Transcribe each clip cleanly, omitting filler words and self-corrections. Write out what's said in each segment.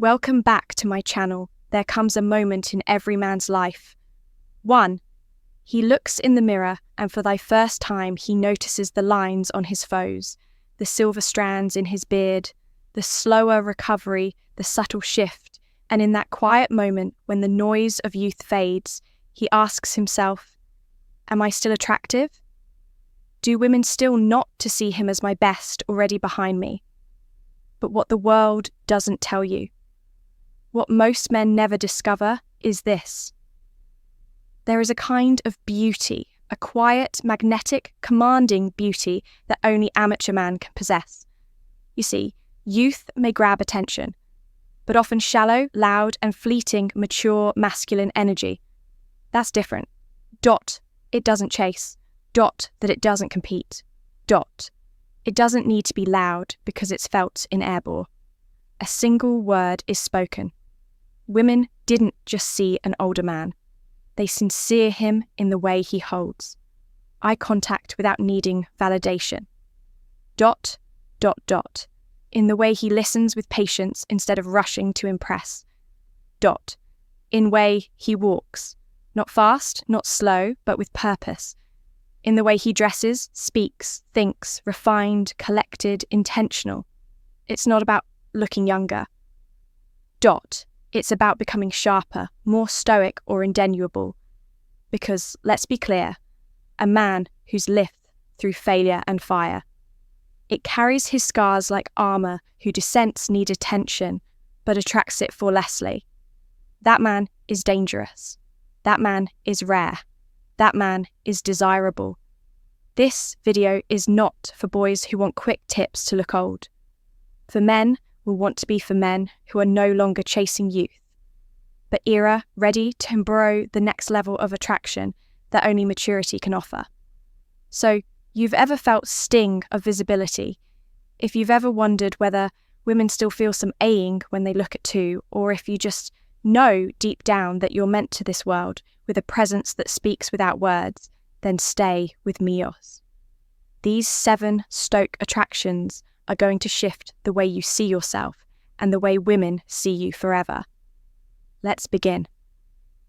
Welcome back to my channel. There comes a moment in every man's life. 1. He looks in the mirror, and for thy first time he notices the lines on his foes, the silver strands in his beard, the slower recovery, the subtle shift, and in that quiet moment when the noise of youth fades, he asks himself, am I still attractive? Do women still not to see him as my best already behind me? But what the world doesn't tell you, what most men never discover, is this. There is a kind of beauty, a quiet, magnetic, commanding beauty that only amateur man can possess. You see, youth may grab attention, but often shallow, loud, and fleeting, mature, masculine energy. That's different. It doesn't chase. That it doesn't compete. It doesn't need to be loud because it's felt in airbore. A single word is spoken. Women didn't just see an older man. They sincere him in the way he holds. Eye contact without needing validation. In the way he listens with patience instead of rushing to impress. In way he walks. Not fast, not slow, but with purpose. In the way he dresses, speaks, thinks, refined, collected, intentional. It's not about looking younger. It's about becoming sharper, more stoic or indeniable. Because, let's be clear, a man who's lived through failure and fire. It carries his scars like armour who descents need attention, but attracts it flawlessly. That man is dangerous. That man is rare. That man is desirable. This video is not for boys who want quick tips to look old. For men will want to be for men who are no longer chasing youth, but ready to embroil the next level of attraction that only maturity can offer. So, you've ever felt sting of visibility? If you've ever wondered whether women still feel some aing when they look at two, or if you just know deep down that you're meant to this world with a presence that speaks without words, then stay with Mios. These 7 Stoic attractions are going to shift the way you see yourself and the way women see you forever. Let's begin.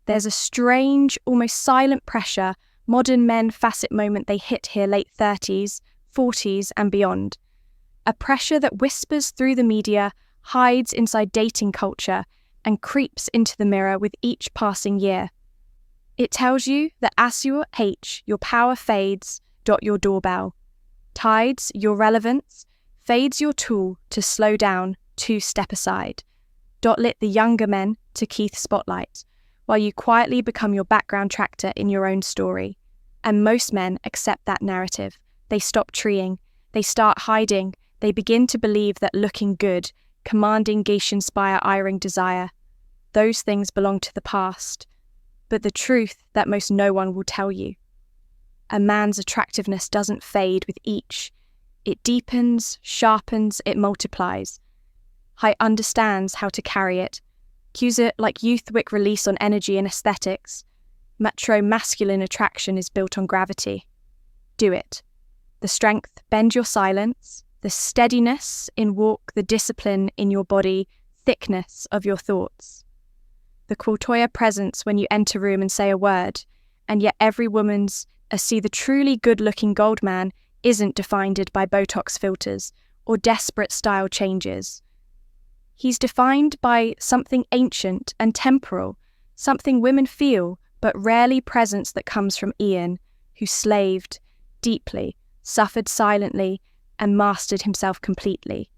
There's a strange, almost silent pressure modern men facet moment they hit here late 30s, 40s and beyond. A pressure that whispers through the media, hides inside dating culture, and creeps into the mirror with each passing year. It tells you that as you age, your power fades, your doorbell. Tides your relevance, fades your tool to slow down, to step aside. Lit the younger men to Keith's spotlight, while you quietly become your background tractor in your own story. And most men accept that narrative. They stop treeing, they start hiding, they begin to believe that looking good, commanding Geisha-inspiring desire, those things belong to the past. But the truth that most no one will tell you. A man's attractiveness doesn't fade with each. It deepens, sharpens, it multiplies. He understands how to carry it. Cues it like Youthwick release on energy and aesthetics. Macho masculine attraction is built on gravity. Do it. The strength, bend your silence. The steadiness in walk, the discipline in your body, thickness of your thoughts. The Quiltoya presence when you enter a room and say a word, and yet every woman's see the truly good-looking gold man isn't defined by Botox filters or desperate style changes. He's defined by something ancient and temporal, something women feel, but rarely presence that comes from Ian, who slaved deeply, suffered silently, and mastered himself completely.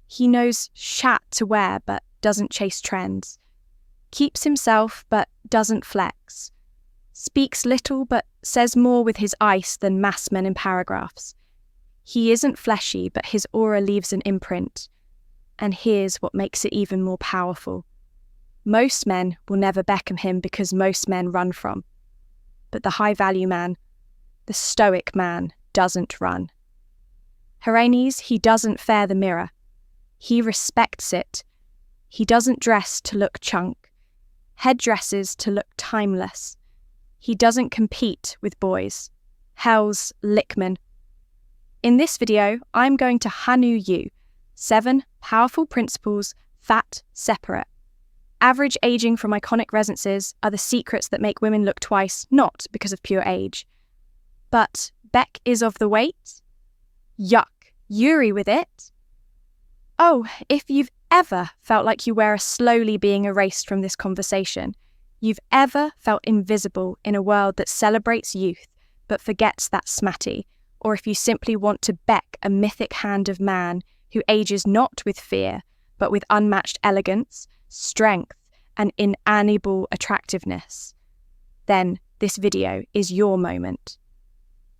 He knows shat to wear but doesn't chase trends. Keeps himself but doesn't flex. Speaks little but says more with his ice than mass men in paragraphs. He isn't fleshy but his aura leaves an imprint. And here's what makes it even more powerful. Most men will never beckon him because most men run from. But the high-value man, the stoic man, doesn't run. Herenes, he doesn't fear the mirror. He respects it. He doesn't dress to look chunk. Headdresses to look timeless. He doesn't compete with boys. Hell's Lickman. In this video, I'm going to Hanu you 7 powerful principles fat separate. Average aging from iconic resences are the secrets that make women look twice, not because of pure age. But Beck is of the weight? Yuck, Yuri with it? Oh, if you've ever felt like you were slowly being erased from this conversation, you've ever felt invisible in a world that celebrates youth but forgets that smatty, or if you simply want to beck a mythic hand of man who ages not with fear, but with unmatched elegance, strength, and inalienable attractiveness, then this video is your moment.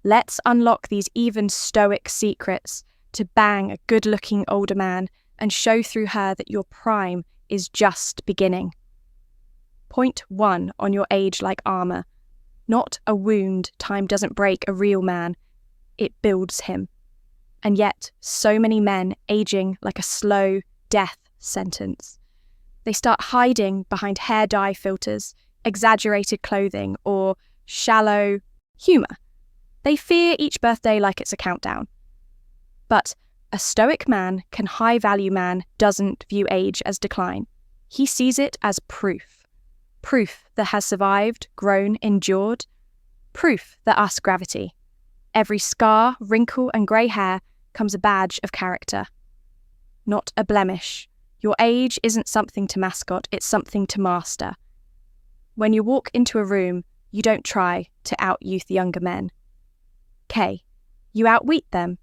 Let's unlock these even stoic secrets to bang a good-looking older man and show through her that your prime is just beginning. Point 1 on your age like armor. Not a wound time doesn't break a real man, it builds him. And yet, so many men aging like a slow death sentence. They start hiding behind hair dye filters, exaggerated clothing, or shallow humour. They fear each birthday like it's a countdown. But a stoic man, high-value man, doesn't view age as decline. He sees it as proof. Proof that has survived, grown, endured. Proof that asks gravity. Every scar, wrinkle, and grey hair comes a badge of character. Not a blemish. Your age isn't something to mascot, it's something to master. When you walk into a room, you don't try to out-youth younger men. K. You outwit them.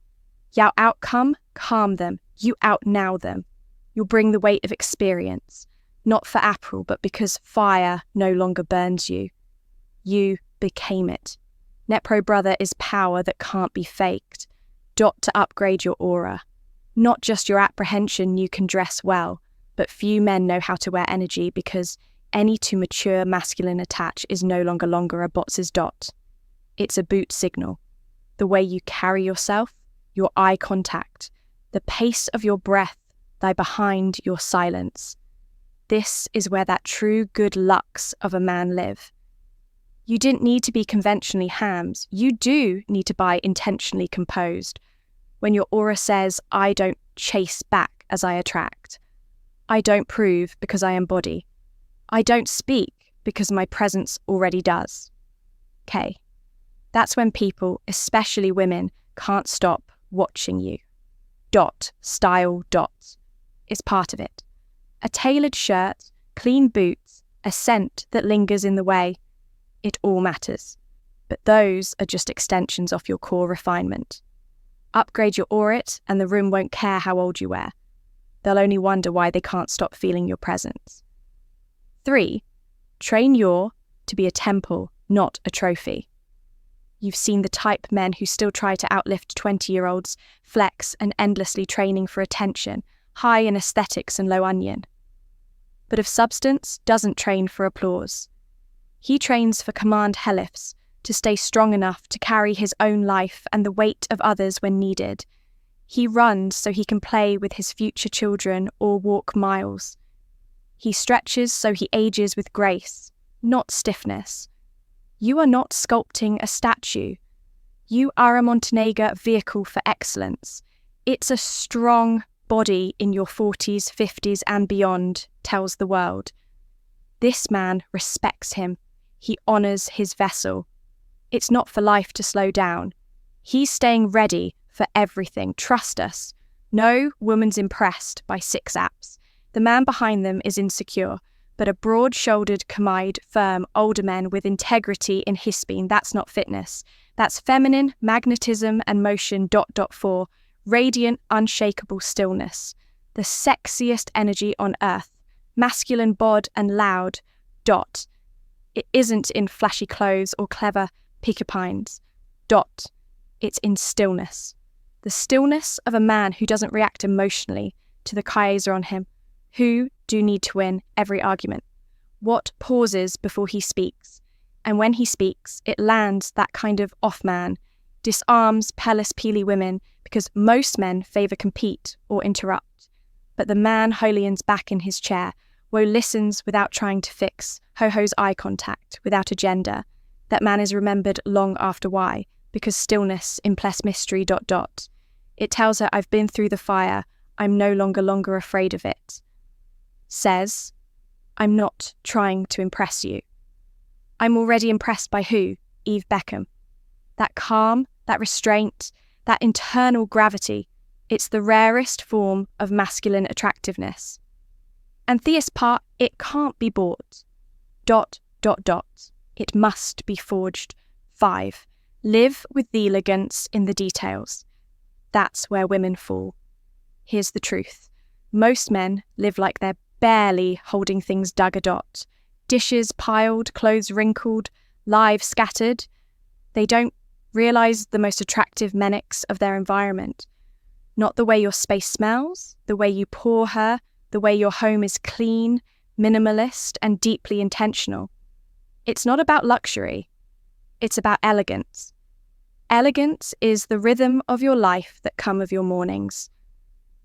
You outcome, calm them. You out-now them. You'll bring the weight of experience. Not for April, but because fire no longer burns you. You became it. Nepro brother is power that can't be faked. Dot to upgrade your aura. Not just your apprehension you can dress well, but few men know how to wear energy because any too mature masculine attach is no longer a bots's dot. It's a boot signal. The way you carry yourself, your eye contact, the pace of your breath lie behind your silence. This is where that true good lucks of a man live. You didn't need to be conventionally hams. You do need to buy intentionally composed. When your aura says, I don't chase back as I attract. I don't prove because I embody. I don't speak because my presence already does. K. That's when people, especially women, can't stop watching you. Dot, style, dot. It's part of it. A tailored shirt, clean boots, a scent that lingers in the way. It all matters. But those are just extensions of your core refinement. Upgrade your aurit and the room won't care how old you wear. They'll only wonder why they can't stop feeling your presence. 3. Train your to be a temple, not a trophy. You've seen the type men who still try to outlift 20-year-olds, flex and endlessly training for attention, high in aesthetics and low onion. But if substance doesn't train for applause, he trains for command helifs, to stay strong enough to carry his own life and the weight of others when needed. He runs so he can play with his future children or walk miles. He stretches so he ages with grace, not stiffness. You are not sculpting a statue. You are a Montenegro vehicle for excellence. It's a strong body in your 40s, 50s and beyond, tells the world. This man respects him. He honours his vessel. It's not for life to slow down. He's staying ready for everything. Trust us. No woman's impressed by 6 apps. The man behind them is insecure, but a broad-shouldered, kamide, firm, older man with integrity in hispine, that's not fitness. That's feminine, magnetism and motion ... 4, radiant, unshakable stillness. The sexiest energy on earth. Masculine bod and loud ... It isn't in flashy clothes or clever pick-a-pines. ... It's in stillness. The stillness of a man who doesn't react emotionally to the Kaiser on him, who do need to win every argument. What pauses before he speaks, and when he speaks, it lands that kind of off-man, disarms Pelis-Peely women because most men favour compete or interrupt. But the man Holian's back in his chair, Woe listens without trying to fix, Ho-Ho's eye contact without agenda. That man is remembered long after why, because stillness implies mystery ... It tells her I've been through the fire, I'm no longer afraid of it. says, I'm not trying to impress you. I'm already impressed by who? Eve Beckham. That calm, that restraint, that internal gravity, it's the rarest form of masculine attractiveness. And Thea's part, it can't be bought. ... It must be forged. 5. Live with the elegance in the details. That's where women fall. Here's the truth. Most men live like they're barely holding things dug a dot. Dishes piled, clothes wrinkled, lives scattered. They don't realise the most attractive mimics of their environment. Not the way your space smells, the way you pour her, the way your home is clean, minimalist, and deeply intentional. It's not about luxury. It's about elegance. Elegance is the rhythm of your life that come of your mornings.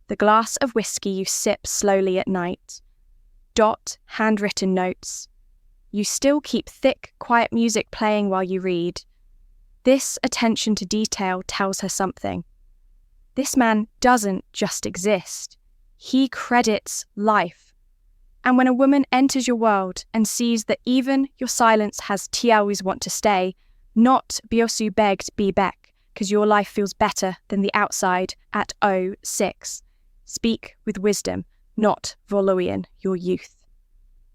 The glass of whiskey you sip slowly at night. Handwritten notes. You still keep thick, quiet music playing while you read. This attention to detail tells her something. This man doesn't just exist. He credits life. And when a woman enters your world and sees that even your silence has "Ti always want to stay," not "Biosu begged be back," because your life feels better than the outside at 06. Speak with wisdom, not Voloian, your youth.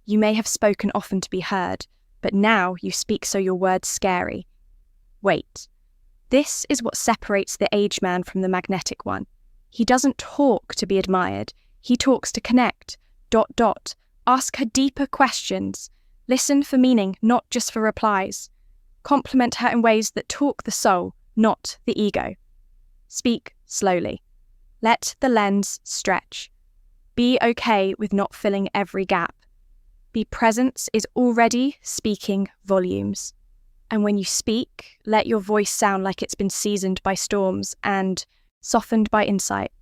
You may have spoken often to be heard, but now you speak so your words scary. Wait. This is what separates the aged man from the magnetic one. He doesn't talk to be admired. He talks to connect. ... Ask her deeper questions. Listen for meaning, not just for replies. Compliment her in ways that talk the soul, not the ego. Speak slowly. Let the lens stretch. Be okay with not filling every gap. Be presence is already speaking volumes. And when you speak, let your voice sound like it's been seasoned by storms and softened by insight.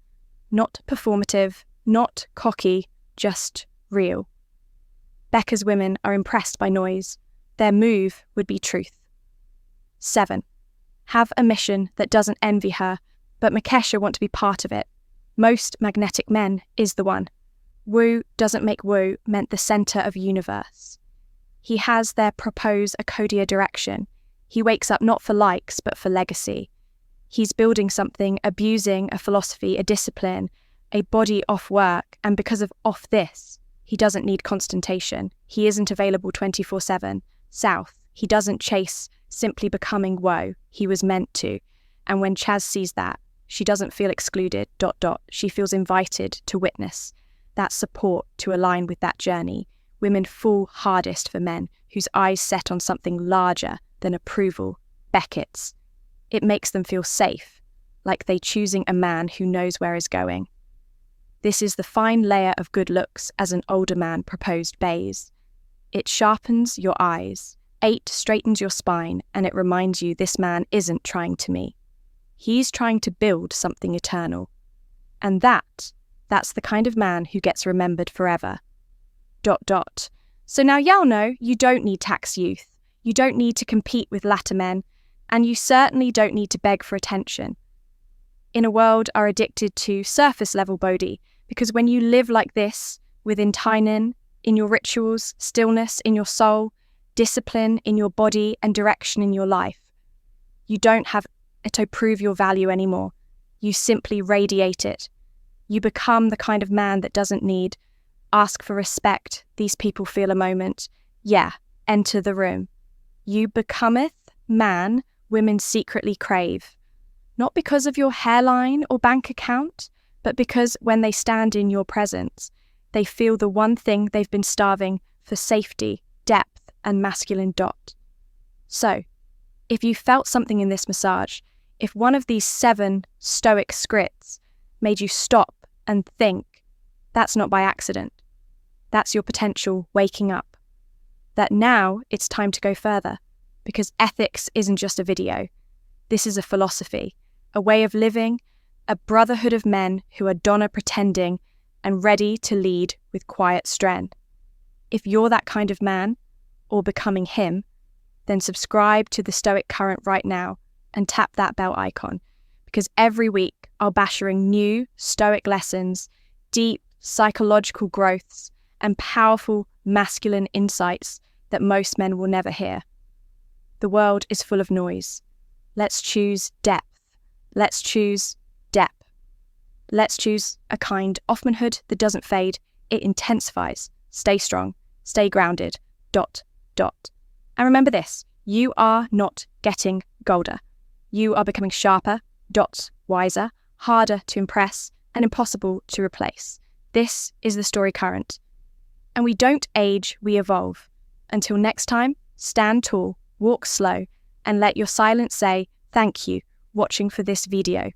Not performative, not cocky, just real. Becca's women are impressed by noise. Their move would be truth. 7. Have a mission that doesn't envy her, but Makesha want to be part of it. Most magnetic men is the one. Woo doesn't make woo meant the centre of universe. He has their propose a codier direction. He wakes up not for likes, but for legacy. He's building something, abusing a philosophy, a discipline, a body off work, and because of off this, he doesn't need constantation. He isn't available 24/7. South, he doesn't chase simply becoming woe. He was meant to. And when Chaz sees that, she doesn't feel excluded, ... She feels invited to witness that support to align with that journey. Women fall hardest for men whose eyes set on something larger than approval, Beckett's. It makes them feel safe, like they choosing a man who knows where is going. This is the fine layer of good looks as an older man proposed bays. It sharpens your eyes, 8 straightens your spine, and it reminds you this man isn't trying to me. He's trying to build something eternal. And that's the kind of man who gets remembered forever. ... So now y'all know you don't need tax youth. You don't need to compete with latter men, and you certainly don't need to beg for attention. In a world are addicted to surface level bodhi, because when you live like this, within Tynan, in your rituals, stillness in your soul, discipline in your body, and direction in your life, you don't have to prove your value anymore. You simply radiate it. You become the kind of man that doesn't need ask for respect, these people feel a moment. Yeah, enter the room. You becometh man women secretly crave. Not because of your hairline or bank account, but because when they stand in your presence, they feel the one thing they've been starving for: safety, depth, and masculine ... So, if you felt something in this massage, if one of these 7 stoic scripts made you stop and think, that's not by accident. That's your potential waking up. That now it's time to go further, because ethics isn't just a video. This is a philosophy, a way of living, a brotherhood of men who are Donna pretending and ready to lead with quiet strength. If you're that kind of man, or becoming him, then subscribe to the Stoic Current right now and tap that bell icon, because every week I'll be sharing new Stoic lessons, deep psychological growths, and powerful masculine insights that most men will never hear. The world is full of noise. Let's choose depth. Let's choose depth. Let's choose a kind of manhood that doesn't fade. It intensifies. Stay strong. Stay grounded. ... And remember this, you are not getting golder. You are becoming sharper, wiser, harder to impress, and impossible to replace. This is the story current. And we don't age, we evolve. Until next time, stand tall, walk slow, and let your silence say, thank you, watching for this video.